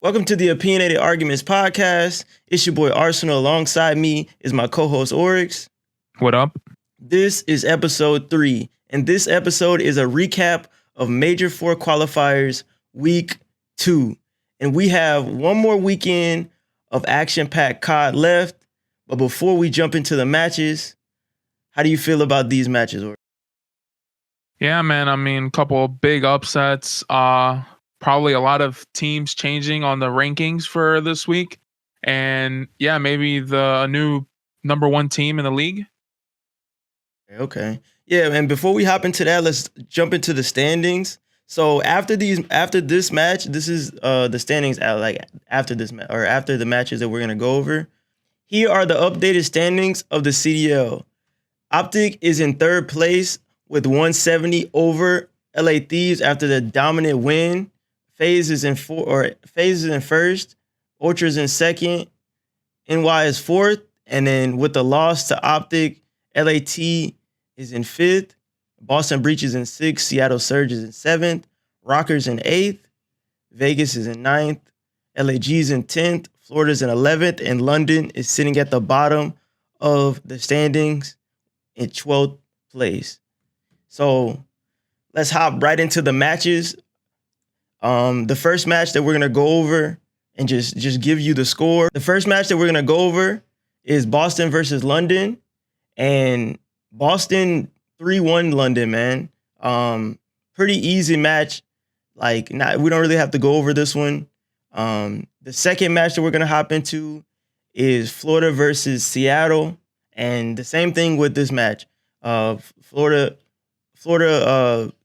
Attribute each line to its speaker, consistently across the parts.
Speaker 1: Welcome to the Opinionated Arguments podcast. It's your boy ARSNL. Alongside me is my co-host Oryx.
Speaker 2: What up?
Speaker 1: This is episode 3, and this episode is a recap of Major 4 qualifiers week 2. And we have one more weekend of action-packed COD left. But before we jump into the matches, how do you feel about these matches, Oryx?
Speaker 2: Yeah, man. I mean, a couple of big upsets. Probably a lot of teams changing on the rankings for this week. And yeah, maybe the new number 1 team in the league.
Speaker 1: Okay. Yeah, and before we hop into that, let's jump into the standings. So after this match, this is the standings after this match or after the matches that we're gonna go over. Here are the updated standings of the CDL. Optic is in 3rd place with 170 over LA Thieves after the dominant win. FaZe is in 1st, Ultra is in 2nd, NY is 4th, and then with the loss to Optic, LAT is in 5th, Boston Breach is in 6th, Seattle Surge is in 7th, Rokkr's in 8th, Vegas is in 9th, LAG is in 10th, Florida's in 11th, and London is sitting at the bottom of the standings in 12th place. So let's hop right into the matches. The first match that we're gonna go over and just give you the score. The first match that we're gonna go over is Boston versus London, and Boston 3-1 London, man. Pretty easy match. We don't really have to go over this one. The second match that we're gonna hop into is Florida versus Seattle, and the same thing with this match. Florida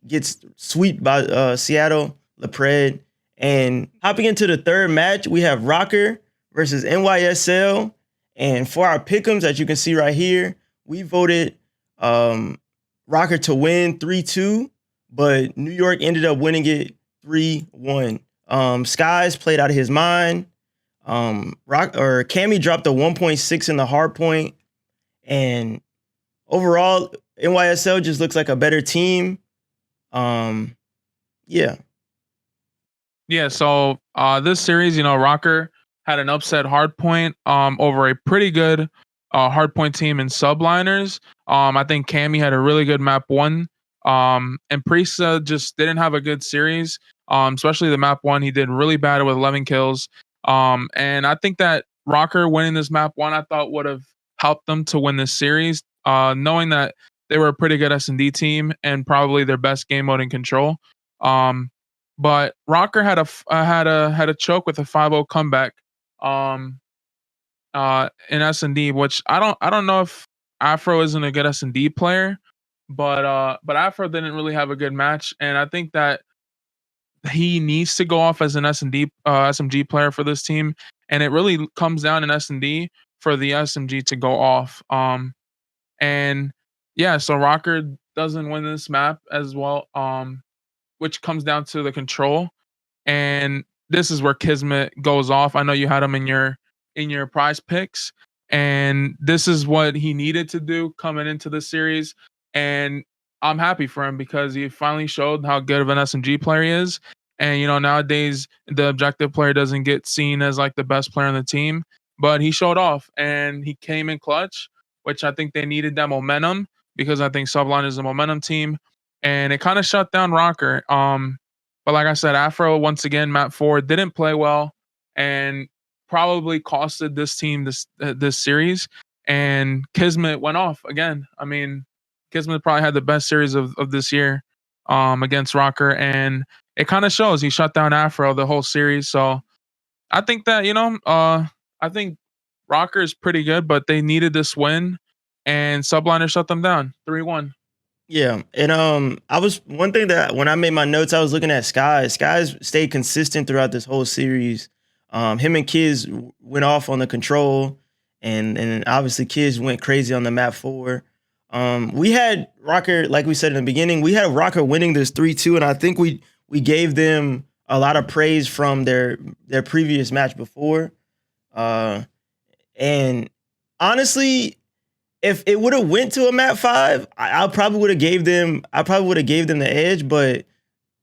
Speaker 1: gets swept by Seattle. Pred. And hopping into the third match, we have rokkr versus NYSL. And for our pick'ems, as you can see right here, we voted rokkr to win 3-2, but New York ended up winning it 3-1. Skies played out of his mind. Cammy dropped a 1.6 in the hard point. And overall, NYSL just looks like a better team. Yeah.
Speaker 2: Yeah, so this series, rokkr had an upset hardpoint over a pretty good hardpoint team in subliners. I think Cammy had a really good map 1. And Prisa just didn't have a good series, especially the map 1. He did really bad with 11 kills. And I think that rokkr winning this map 1, I thought would have helped them to win this series, knowing that they were a pretty good S&D team and probably their best game mode in control. But rokkr had a choke with a 5-0 comeback in S&D, which I don't know if Afro isn't a good S&D player, but Afro didn't really have a good match, and I think that he needs to go off as an S&D SMG player for this team, and it really comes down in S&D for the SMG to go off. And yeah, so rokkr doesn't win this map as well. Which comes down to the control, and this is where Kismet goes off. I know you had him in your prize picks, and this is what he needed to do coming into the series, and I'm happy for him because he finally showed how good of an SMG player he is. And nowadays the objective player doesn't get seen as like the best player on the team, but he showed off and he came in clutch, which I think they needed that momentum because I think Subline is a momentum team. And it kind of shut down rokkr. But like I said, Afro once again, map 4 didn't play well and probably costed this team this series. And Kismet went off again. I mean, Kismet probably had the best series of this year against rokkr, and it kind of shows. He shut down Afro the whole series. So I think that I think rokkr is pretty good, but they needed this win, and Subliner shut them down 3-1.
Speaker 1: Yeah, and I was one thing that when I made my notes, I was looking at Skies. Skies stayed consistent throughout this whole series. Him and Kids went off on the control, and obviously Kids went crazy on the map 4. We had rokkr, like we said in the beginning, we had rokkr winning this 3-2, and I think we gave them a lot of praise from their previous match before. And honestly, if it would have went to a map 5, I probably would have gave them the edge. But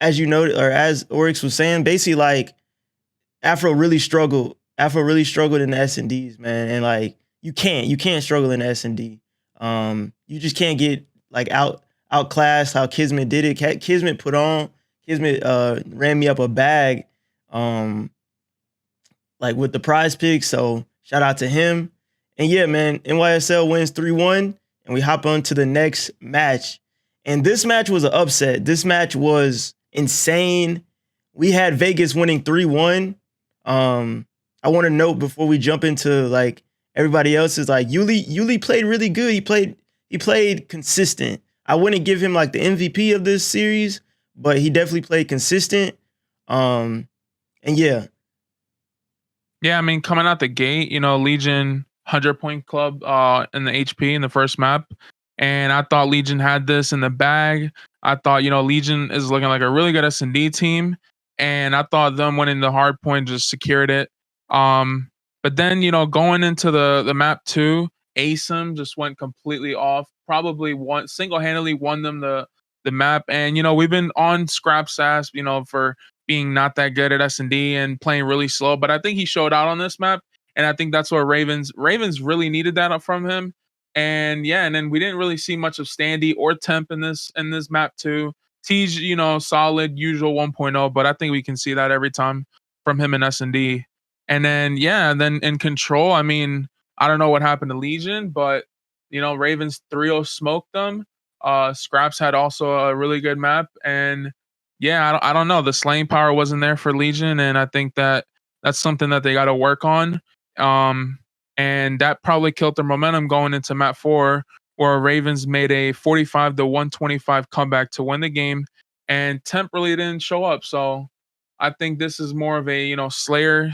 Speaker 1: as you know, or as Oryx was saying, basically like Afro really struggled. Afro really struggled in the S&Ds, man. And like you can't struggle in the S&D. You just can't get like outclassed how Kismet did it. Kismet put on. Kismet ran me up a bag. Like with the prize pick. So shout out to him. And yeah, man, NYSL wins 3-1, and we hop on to the next match. And this match was an upset. This match was insane. We had Vegas winning 3-1. I want to note before we jump into like everybody else is like Yuli played really good. He played consistent. I wouldn't give him like the MVP of this series, but he definitely played consistent. And yeah,
Speaker 2: Yeah, I mean, coming out the gate, Legion 100-point club in the HP in the first map. And I thought Legion had this in the bag. I thought, Legion is looking like a really good S&D team. And I thought them winning the hard point just secured it. But then, going into the map 2, ASIM just went completely off. Probably single-handedly won them the map. And, we've been on Scrap's ass, for being not that good at S&D and playing really slow. But I think he showed out on this map. And I think that's what Ravens really needed that up from him. And yeah, and then we didn't really see much of Standy or Temp in this map too. T's, solid, usual 1.0, but I think we can see that every time from him in S&D. And then yeah, and then in Control, I mean, I don't know what happened to Legion, but Ravens 3-0 smoked them. Scraps had also a really good map, and yeah, I don't know. The slaying power wasn't there for Legion, and I think that's something that they got to work on. And that probably killed their momentum going into map 4, where Ravens made a 45-125 comeback to win the game, and Temp really didn't show up. So I think this is more of a Slayer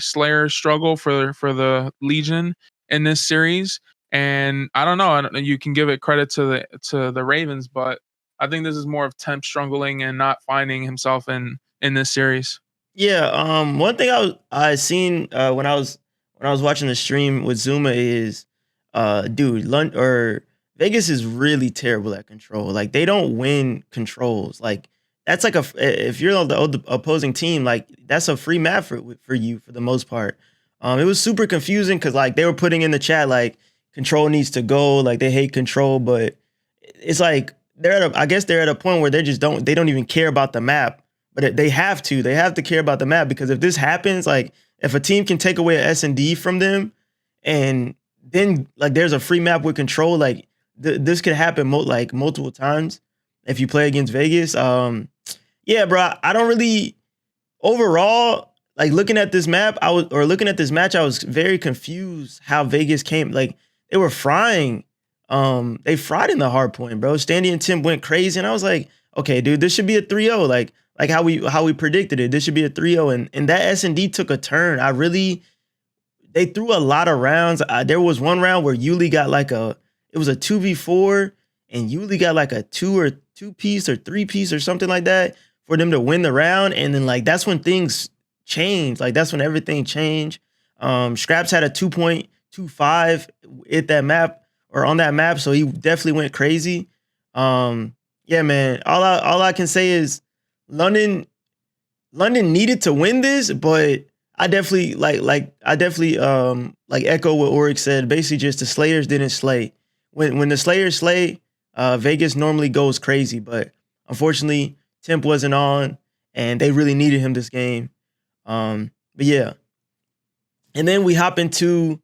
Speaker 2: struggle for the Legion in this series. And I don't know. You can give it credit to the Ravens, but I think this is more of Temp struggling and not finding himself in this series.
Speaker 1: yeah. One thing I seen when I was watching the stream with Zuma is, dude, Vegas is really terrible at control. Like they don't win controls. Like that's like if you're on the opposing team, like that's a free map for you for the most part. It was super confusing because like they were putting in the chat like control needs to go, like they hate control, but it's like I guess they're at a point where they don't even care about the map, but they have to care about the map because if this happens, like if a team can take away an S&D from them, and then like there's a free map with control, like this could happen like multiple times if you play against Vegas. Yeah, bro, I don't really overall like looking at this map. Looking at this match, I was very confused how Vegas came. Like they were frying. They fried in the hard point, bro. Standy and Tim went crazy, and I was like, okay, dude, this should be a 3-0. Like how we predicted it. This should be a 3-0. And that S&D took a turn. They threw a lot of rounds. There was one round where Yuli got it was a 2v4, and Yuli got like a 2-piece or 3-piece or something like that for them to win the round. And then like that's when things changed. Like that's when everything changed. Scraps had a 2.25 at that map or on that map, so he definitely went crazy. Yeah, man. All I can say is London needed to win this, but I definitely echo what Oryx said. Basically, just the Slayers didn't slay. When the Slayers slay, Vegas normally goes crazy, but unfortunately, Temp wasn't on, and they really needed him this game. But yeah, and then we hop into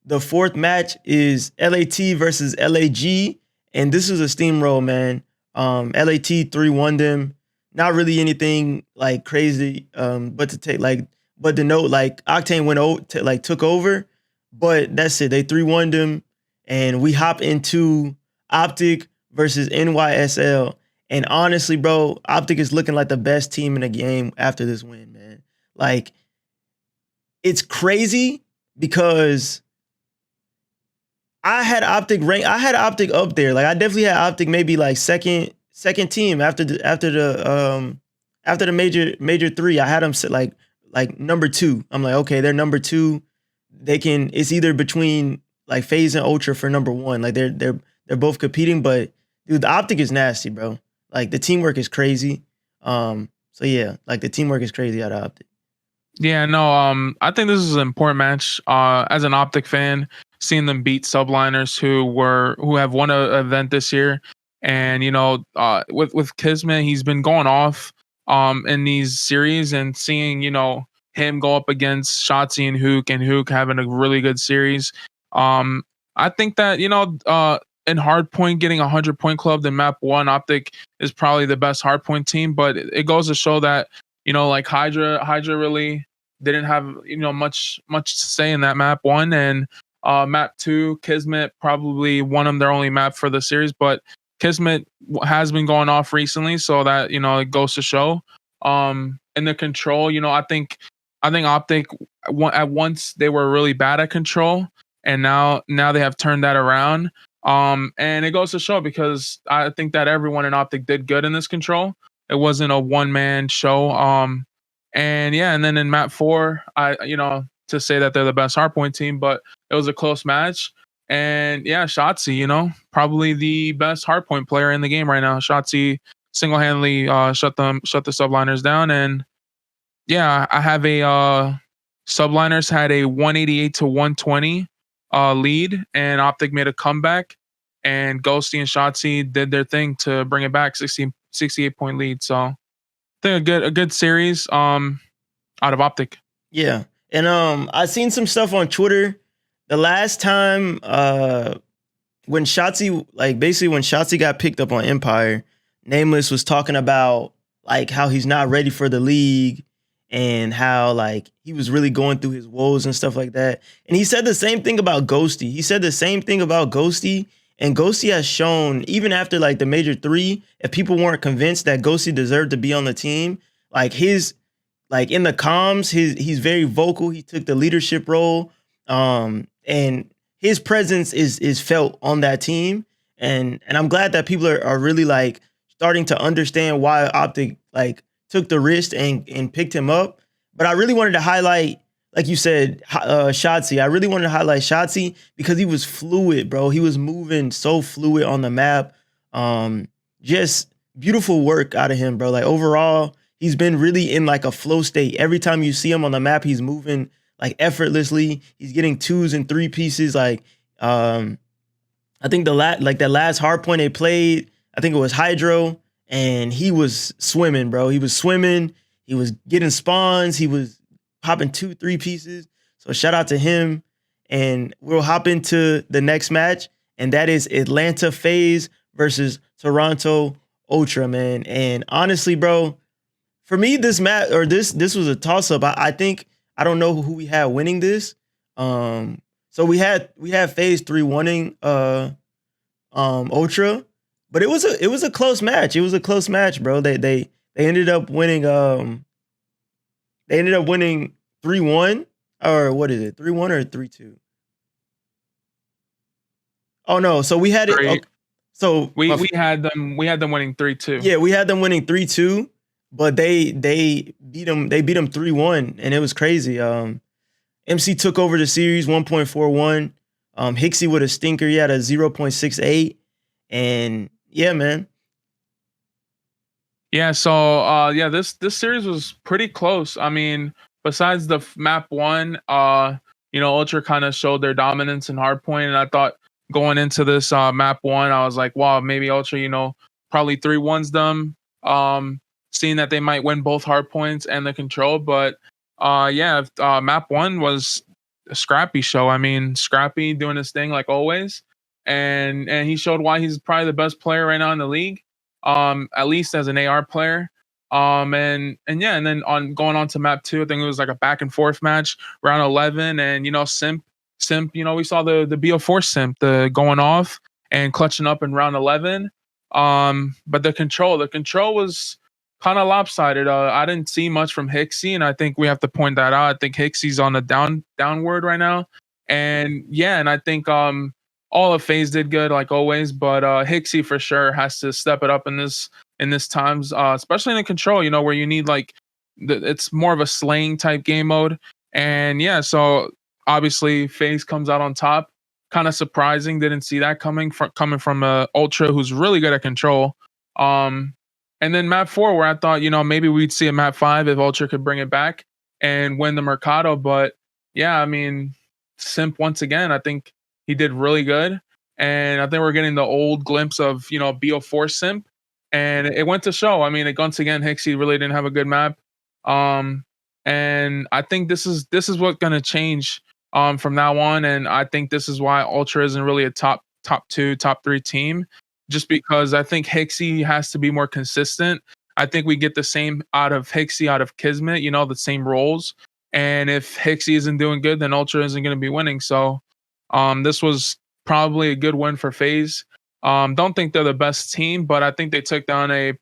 Speaker 1: the fourth match is LAT versus LAG, and this was a steamroll, man. LAT 3-1 them. Not really anything like crazy, but to note, like Octane took over, but that's it. They 3-1 them, and we hop into Optic versus NYSL. And honestly, bro, Optic is looking like the best team in the game after this win, man. Like, it's crazy because I had Optic up there. Like I definitely had Optic maybe like second team after the major 3. I had them sit like number 2. I'm like, okay, they're number 2. It's either between like FaZe and Ultra for number 1. Like they're both competing, but dude, the Optic is nasty, bro. Like the teamwork is crazy. So yeah, like the teamwork is crazy out of Optic.
Speaker 2: Yeah, no, I think this is an important match. As an Optic fan, seeing them beat subliners who have won a event this year, and with Kismet, he's been going off in these series, and seeing him go up against Shotzzy and Huke having a really good series. Um, I think that in hardpoint getting 100 point club in map one, Optic is probably the best hardpoint team, but it goes to show that like Hydra really didn't have much to say in that map one, and map two, Kismet probably won them their only map for the series, but Kismet has been going off recently, so that it goes to show. In the control, I think Optic at once they were really bad at control, and now they have turned that around. And it goes to show because I think that everyone in Optic did good in this control. It wasn't a one man show. And yeah, and then in map four, to say that they're the best hardpoint team, but it was a close match. And yeah, Shotzzy, probably the best hardpoint player in the game right now. Shotzzy single-handedly shut the subliners down. And yeah, I have a subliners had a 188 to 120 lead, and Optic made a comeback, and Ghosty and Shotzzy did their thing to bring it back, 68 point lead. So I think a good series out of Optic.
Speaker 1: Yeah. And I seen some stuff on Twitter. The last time when Shotzzy, like basically when Shotzzy got picked up on Empire, Nameless was talking about like how he's not ready for the league and how like he was really going through his woes and stuff like that. And he said the same thing about Ghosty. He said the same thing about Ghosty. And Ghosty has shown, even after like the Major 3, if people weren't convinced that Ghosty deserved to be on the team, like his like in the comms, he's very vocal. He took the leadership role, and his presence is felt on that team. And I'm glad that people are really like starting to understand why Optic like took the risk and picked him up. But I really wanted to highlight, like you said, Shotzzy. I really wanted to highlight Shotzzy because he was fluid, bro. He was moving so fluid on the map. Just beautiful work out of him, bro. Like overall, he's been really in like a flow state. Every time you see him on the map, he's moving like effortlessly. He's getting 2s and 3 pieces. Like I think that last hard point they played, I think it was Hydro, and he was swimming, bro. He was swimming. He was getting spawns. He was popping 2, 3 pieces. So shout out to him. And we'll hop into the next match, and that is Atlanta FaZe versus Toronto Ultra, man. And honestly, bro, for me, this match or this was a toss up. I think I don't know who we had winning this. So we had FaZe 3 winning Ultra, but it was a close match. It was a close match, bro. They ended up winning. They ended up winning 3-1, or what is it? 3-1 or 3-2? Oh no! So we had it.
Speaker 2: Three.
Speaker 1: So
Speaker 2: We had them winning 3-2.
Speaker 1: yeah, we had them winning 3-2, but they beat them. They beat them 3-1, and it was crazy. MC took over the series 1.41. Hixie with a stinker, he had a 0.68, and yeah, man.
Speaker 2: Yeah, so yeah, this series was pretty close. I mean, besides the map one, Ultra kind of showed their dominance in hardpoint, and I thought going into this map one, I was like, wow, maybe Ultra, probably 3-1s them. Seeing that they might win both hardpoints and the control, but yeah, map one was a Scrappy show. I mean, Scrappy doing his thing like always, and he showed why he's probably the best player right now in the league. At least as an AR player. And yeah, and then on going on to map two, I think it was like a back and forth match, round 11, and Simp, we saw the BO4 Simp, the going off and clutching up in round 11. But the control was kind of lopsided. I didn't see much from Hixie, and I think we have to point that out. I think Hixie's on the downward right now. And yeah, and I think all of FaZe did good like always, but Hixie for sure has to step it up in this times, especially in the control, where you need like it's more of a slaying type game mode. And yeah, so obviously FaZe comes out on top. Kind of surprising, didn't see that coming from Ultra who's really good at control. And then map 4, where I thought maybe we'd see a map 5 if Ultra could bring it back. and win the Mercado. But yeah, I mean, Simp once again, I think he did really good. And I think we're getting the old glimpse of, BO4 Simp. And it went to show. I mean, once again, Hixie really didn't have a good map. Um, and I think this is what's gonna change from now on. And I think this is why Ultra isn't really a top two, top three team. Just because I think Hixie has to be more consistent. I think we get the same out of Hixie, out of Kismet, the same roles. And if Hixie isn't doing good, then Ultra isn't going to be winning. So this was probably a good win for FaZe. Don't think they're the best team, but I think they took down a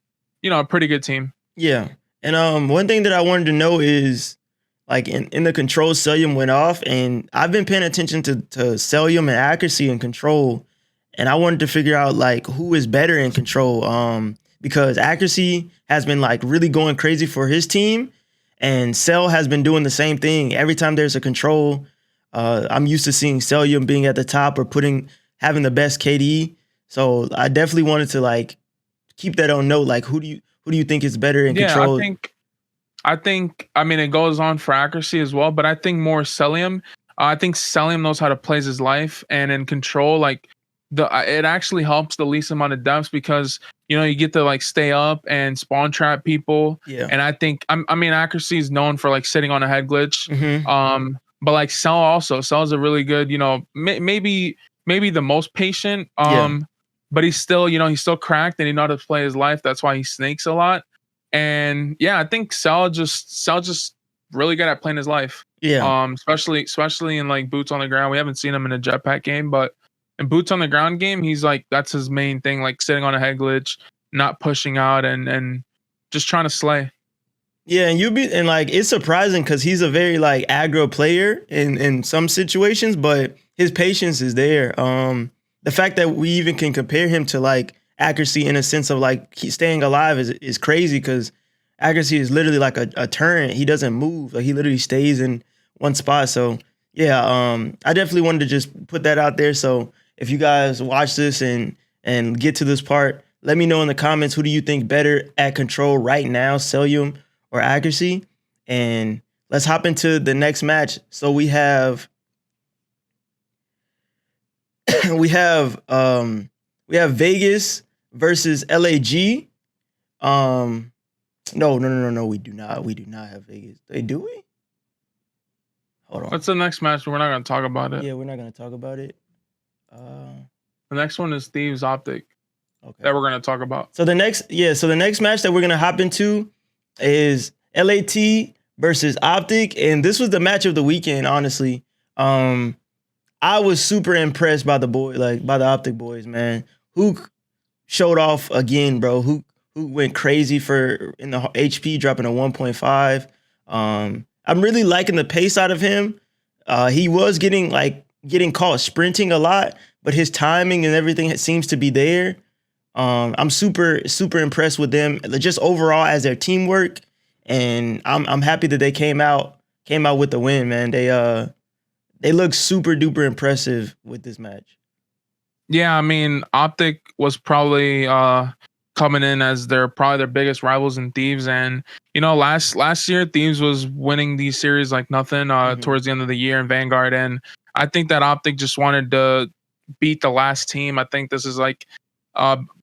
Speaker 2: pretty good team.
Speaker 1: Yeah. And one thing that I wanted to know is like in the control, Celium went off, and I've been paying attention to Celium and accuracy and control, and I wanted to figure out like who is better in control. Because accuracy has been like really going crazy for his team, and Cell has been doing the same thing. Every time there's a control, I'm used to seeing Celium being at the top or having the best KD. So I definitely wanted to like keep that on note. Like who do you think is better in
Speaker 2: Yeah,
Speaker 1: control?
Speaker 2: I mean, it goes on for accuracy as well, but I think more Celium. I think Celium knows how to play his life, and in control, like it actually helps the least amount of deaths because you get to like stay up and spawn trap people.
Speaker 1: Yeah.
Speaker 2: And I think I mean accuracy is known for like sitting on a head glitch.
Speaker 1: Mm-hmm.
Speaker 2: But like Cell is a really good, maybe the most patient.
Speaker 1: Yeah.
Speaker 2: But he's still cracked and he knows how to play his life. That's why he snakes a lot. And yeah, I think Cell just really good at playing his life.
Speaker 1: Yeah.
Speaker 2: Especially in like boots on the ground. We haven't seen him in a jetpack game, but in boots on the ground game, he's like that's his main thing, like sitting on a head glitch, not pushing out and just trying to slay.
Speaker 1: Yeah, and like it's surprising because he's a very like aggro player in some situations, but his patience is there. The fact that we even can compare him to like accuracy in a sense of like he's staying alive is crazy because accuracy is literally like a turret. He doesn't move, like he literally stays in one spot. So yeah, I definitely wanted to just put that out there. So if you guys watch this and get to this part, let me know in the comments who do you think better at control right now, Celium or accuracy. And let's hop into the next match. So we have we have Vegas versus LAG. No, we do not. We do not have Vegas. Do we? Hold on.
Speaker 2: What's the next match? We're not gonna talk about it.
Speaker 1: Yeah, we're not gonna talk about it.
Speaker 2: The next one is Thieves Optic.
Speaker 1: Okay.
Speaker 2: That we're gonna talk about.
Speaker 1: So the next match that we're gonna hop into is LAT versus Optic, and this was the match of the weekend. Honestly, I was super impressed by the Optic boys, man. Huke showed off again, bro. Huke went crazy in the HP, dropping a 1.5. I'm really liking the pace out of him. He was getting caught sprinting a lot, but his timing and everything seems to be there. I'm super impressed with them just overall as their teamwork, and I'm happy that they came out with the win, man. They look super duper impressive with this match.
Speaker 2: Yeah, I mean, Optic was probably coming in as probably their biggest rivals in Thieves, and last year Thieves was winning these series like nothing towards the end of the year in Vanguard, and I think that Optic just wanted to beat the last team. I think this is like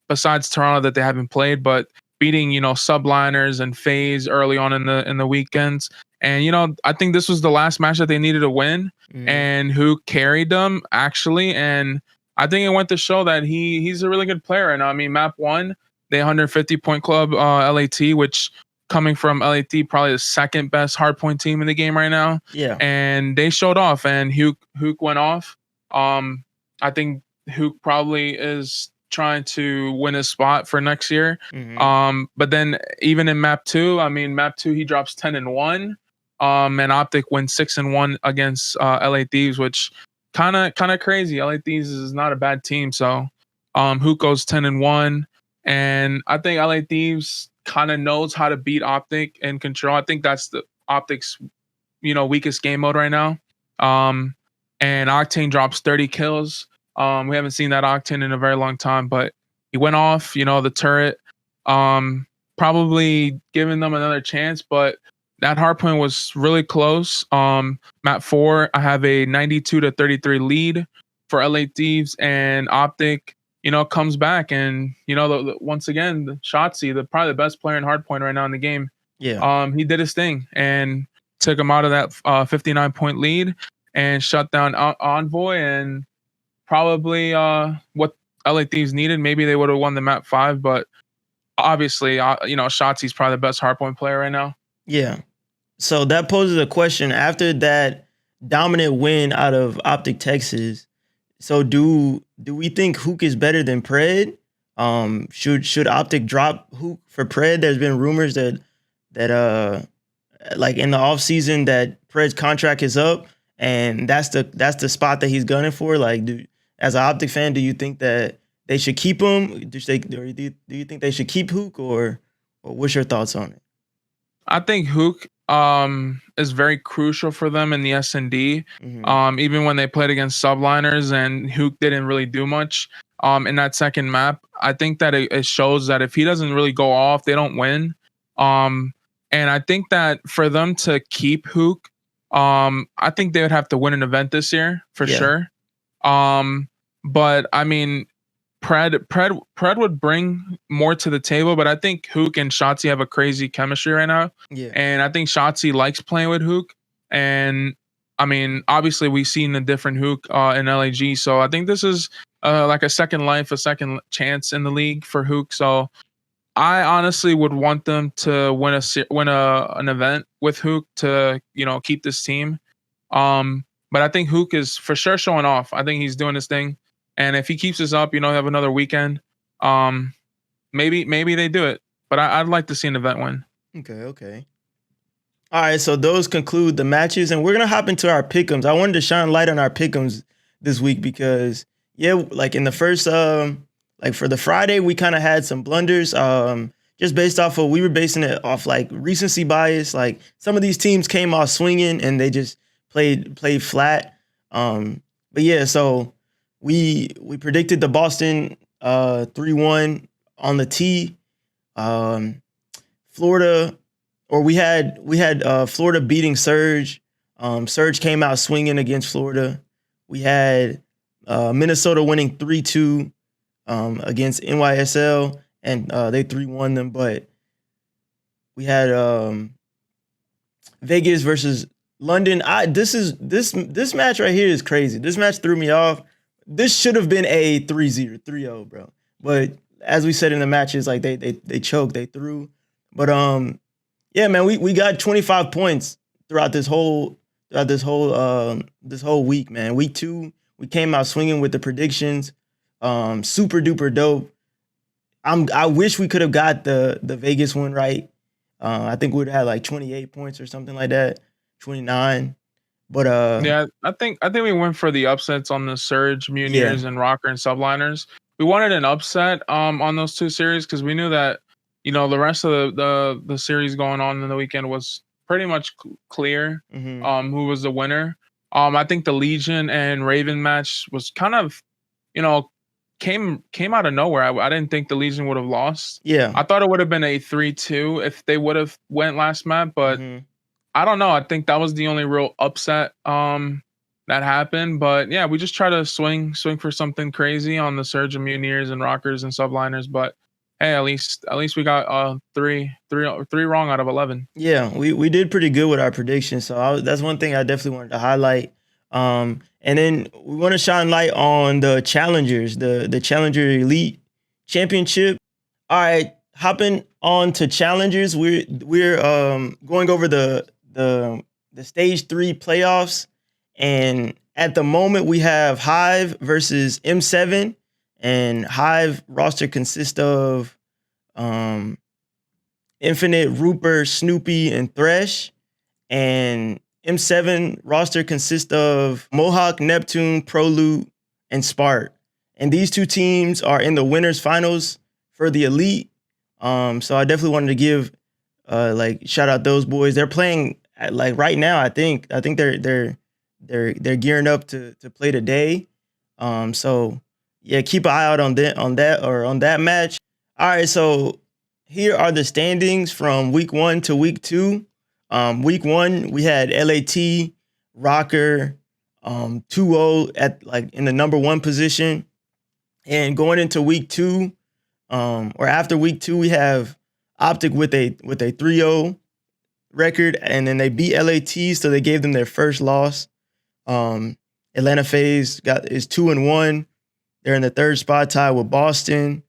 Speaker 2: besides Toronto that they haven't played, but beating subliners and FaZe early on in the weekends. And I think this was the last match that they needed to win, and who carried them actually. And I think it went to show that he's a really good player. And I mean, map 1, the 150 point club LAT, which coming from LAT, probably the second best hardpoint team in the game right now.
Speaker 1: Yeah,
Speaker 2: and they showed off, and Huke went off. I think Huke probably is trying to win his spot for next year. But then even in map 2, I mean, map 2 he drops 10-1. And Optic wins 6-1 against LA Thieves, which kind of crazy. LA Thieves is not a bad team, so Huke goes 10-1, and I think LA Thieves kind of knows how to beat Optic in control. I think that's the Optic's weakest game mode right now. And Octane drops 30 kills. We haven't seen that Octane in a very long time, but he went off. The turret, probably giving them another chance, but that hardpoint was really close. Map 4, I have a 92-33 lead for LA Thieves, and Optic, comes back, and once again, the shotzzy, probably the best player in hardpoint right now in the game.
Speaker 1: Yeah.
Speaker 2: He did his thing and took him out of that 59-point lead and shut down Envoy, and probably what LA Thieves needed. Maybe they would have won the map 5, but obviously, Shotzi's probably the best hardpoint player right now.
Speaker 1: Yeah. So that poses a question after that dominant win out of Optic Texas. So do we think Huke is better than Pred? Should Optic drop Huke for Pred? There's been rumors that like in the offseason that Pred's contract is up, and that's the spot that he's gunning for. Like, as an Optic fan, do you think that they should keep him? Do you think they should keep Huke, or what's your thoughts on it?
Speaker 2: I think Huke is very crucial for them in the S&D. Even when they played against subliners and Huke didn't really do much in that second map, I think that it shows that if he doesn't really go off, they don't win. And I think that for them to keep Huke, I think they would have to win an event this year for sure. But I mean, Pred would bring more to the table, but I think Huke and shotzzy have a crazy chemistry right now.
Speaker 1: Yeah.
Speaker 2: And I think shotzzy likes playing with Huke. And I mean, obviously we've seen a different Huke in LAG. So I think this is like a second life, a second chance in the league for Huke. So I honestly would want them to win an event with Huke to, keep this team. But I think Huke is for sure showing off. I think he's doing his thing. And if he keeps this up, have another weekend. Maybe they do it. But I'd like to see an event win.
Speaker 1: Okay. All right, so those conclude the matches, and we're gonna hop into our pick'ems. I wanted to shine light on our pick'ems this week because, like in the first, like for the Friday, we kind of had some blunders. Just based off of, we were basing it off like recency bias. Like some of these teams came off swinging and they just played flat. But yeah, so we predicted the Boston 3-1 on the T. Florida, or we had Florida beating Surge. Surge came out swinging against Florida. We had Minnesota winning 3-2 against NYSL, and they 3-1 them. But we had Vegas versus London. This match right here is crazy. This match threw me off. This should have been a 3-0, 3-0, bro. But as we said in the matches, like they choked, they threw. But yeah, man, we got 25 points throughout this whole week, man. Week 2, we came out swinging with the predictions. Super duper dope. I wish we could have got the Vegas one right. I think we'd have had like 28 points or something like that, 29. But
Speaker 2: yeah, I think we went for the upsets on the Surge, Mutineers, and rokkr and subliners. We wanted an upset on those two series because we knew that the rest of the series going on in the weekend was pretty much clear. Who was the winner? I think the Legion and Raven match was kind of came out of nowhere. I didn't think the Legion would have lost.
Speaker 1: Yeah,
Speaker 2: I thought it would have been a 3-2 if they would have went last map, but I don't know. I think that was the only real upset that happened. But yeah, we just try to swing for something crazy on the Surge and Mutineers and rokkrs and subliners. But hey, at least we got three wrong out of 11.
Speaker 1: Yeah, we did pretty good with our predictions. So that's one thing I definitely wanted to highlight. And then we want to shine light on the challengers, the Challenger Elite Championship. All right, hopping on to challengers, we're going over the stage 3 playoffs, and at the moment we have Hive versus M7, and Hive roster consists of Infinite, Rupert, Snoopy, and Thresh, and M7 roster consists of Mohawk, Neptune, Prolute, and Spark. And these two teams are in the winners finals for the Elite. So I definitely wanted to give like shout out those boys. They're playing like right now. I think they're gearing up to play today. So yeah, keep an eye out on that match. All right, so here are the standings from week 1 to week 2. Week 1 we had LAT, rokkr, 2-0 at like in the number 1 position, and going into week 2, or after week 2, we have Optic with a 3-0 record, and then they beat LAT, so they gave them their first loss. Atlanta FaZe is 2-1. They're in the 3rd spot, tied with Boston.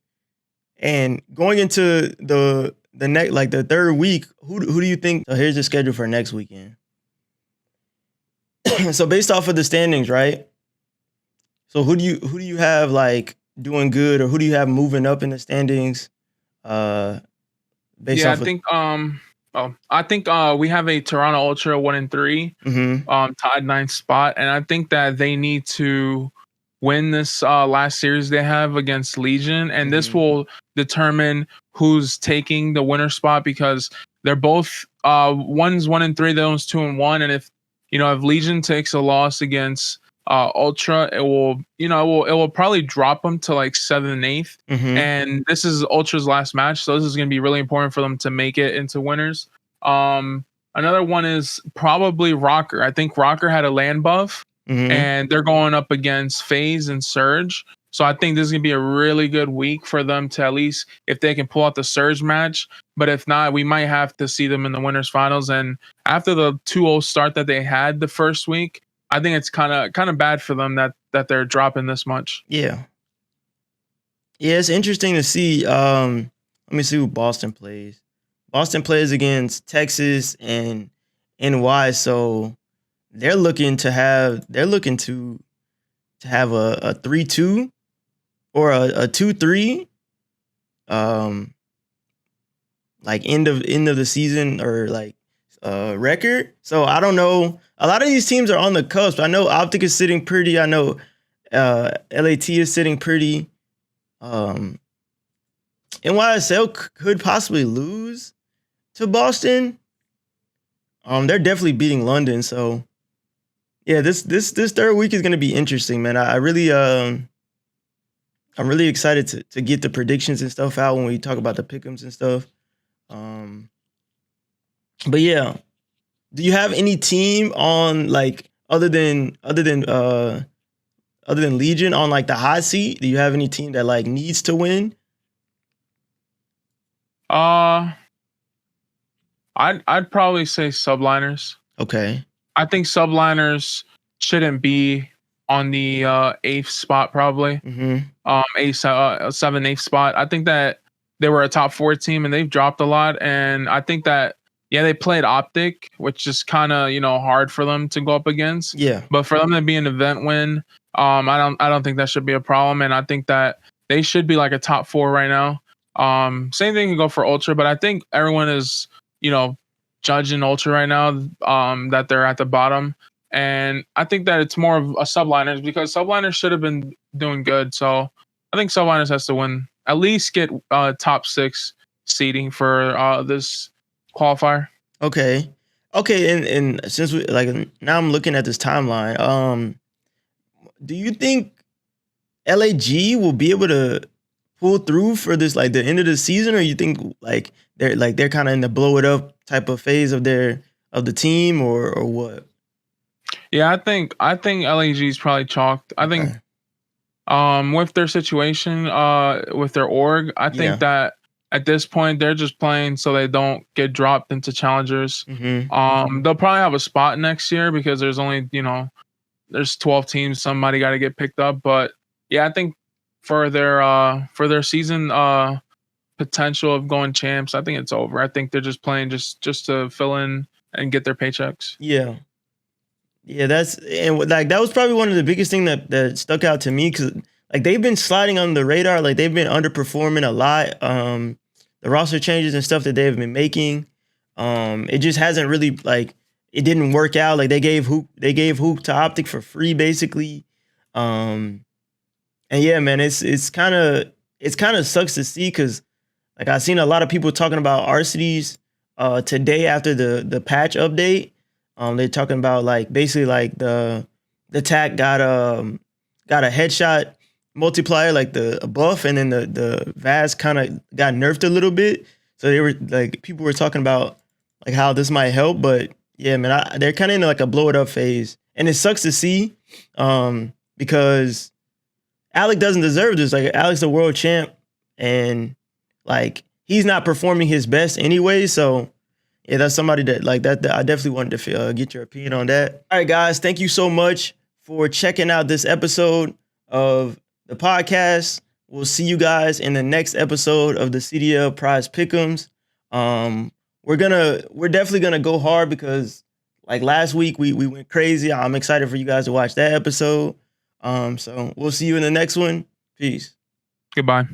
Speaker 1: And going into the next, like the 3rd week, who do you think? So here's the schedule for next weekend. So based off of the standings, right? So who do you have like doing good, or who do you have moving up in the standings? Based
Speaker 2: Yeah,
Speaker 1: off
Speaker 2: I think we have a Toronto Ultra 1-3, tied 9th spot, and I think that they need to win this last series they have against Legion, and this will determine who's taking the winner spot, because they're both one's 1-3, the other's 2-1, and if Legion takes a loss against Ultra, it will probably drop them to like 7th and 8th. And this is Ultra's last match, so this is going to be really important for them to make it into winners. Another one is probably rokkr. I think rokkr had a land buff, and they're going up against FaZe and Surge. So I think this is going to be a really good week for them to, at least if they can pull out the Surge match. But if not, we might have to see them in the winners finals. And after the 2-0 start that they had the first week, I think it's kind of bad for them that they're dropping this much.
Speaker 1: Yeah, it's interesting to see. Let me see who Boston plays. Boston plays against Texas and NY, so they're looking to have a 3-2 or a 2-3, like end of the season, or like record. So I don't know. A lot of these teams are on the cusp. I know Optic is sitting pretty. I know LAT is sitting pretty. NYSL could possibly lose to Boston. They're definitely beating London. So yeah, this 3rd week is gonna be interesting, man. I'm really excited to get the predictions and stuff out when we talk about the pick'ems and stuff. But yeah, do you have any team on, like, other than Legion, on like the hot seat? Do you have any team that like needs to win?
Speaker 2: I'd probably say subliners.
Speaker 1: Okay.
Speaker 2: I think subliners shouldn't be on the 8th spot, probably. 7th, 8th spot. I think that they were a top 4 team and they've dropped a lot. And I think that, yeah, they played Optic, which is kind of hard for them to go up against.
Speaker 1: Yeah.
Speaker 2: But for them to be an event win, I don't think that should be a problem. And I think that they should be like a top 4 right now. Same thing can go for Ultra, but I think everyone is judging Ultra right now, that they're at the bottom. And I think that it's more of a subliners, because subliners should have been doing good. So I think subliners has to win, at least get top 6 seeding for this qualifier.
Speaker 1: Okay. And since we, like, now I'm looking at this timeline, do you think LAG will be able to pull through for this, like, the end of the season, or you think like they're kind of in the blow it up type of phase of the team, or what?
Speaker 2: Yeah, I think LAG is probably chalked. I think with their situation, with their org, I think that at this point they're just playing so they don't get dropped into challengers. They'll probably have a spot next year, because there's only there's 12 teams. Somebody got to get picked up. But yeah, I think for their season potential of going champs, I think it's over. I think they're just playing just to fill in and get their paychecks.
Speaker 1: Yeah, that's, and like that was probably one of the biggest thing that stuck out to me, because like they've been sliding on the radar, like they've been underperforming a lot. The roster changes and stuff that they've been making, it just hasn't really, like, it didn't work out. Like they gave Huke to Optic for free, basically. And yeah, man, it's kind of sucks to see, because like I've seen a lot of people talking about RCDs today after the patch update. They're talking about, like, basically like the TAC got a headshot multiplier, like a buff, and then the VAS kind of got nerfed a little bit. So they were like, people were talking about like how this might help. But yeah, man, they're kind of in like a blow it up phase, and it sucks to see, because Alec doesn't deserve this. Like Alec's the world champ, and like he's not performing his best anyway. So yeah, that's somebody that like that I definitely wanted to get your opinion on that. All right, guys, thank you so much for checking out this episode of the podcast. We'll see you guys in the next episode of the CDL Prize Pick'ems. We're definitely gonna go hard because like last week we went crazy. I'm excited for you guys to watch that episode. So we'll see you in the next one. Peace.
Speaker 2: Goodbye.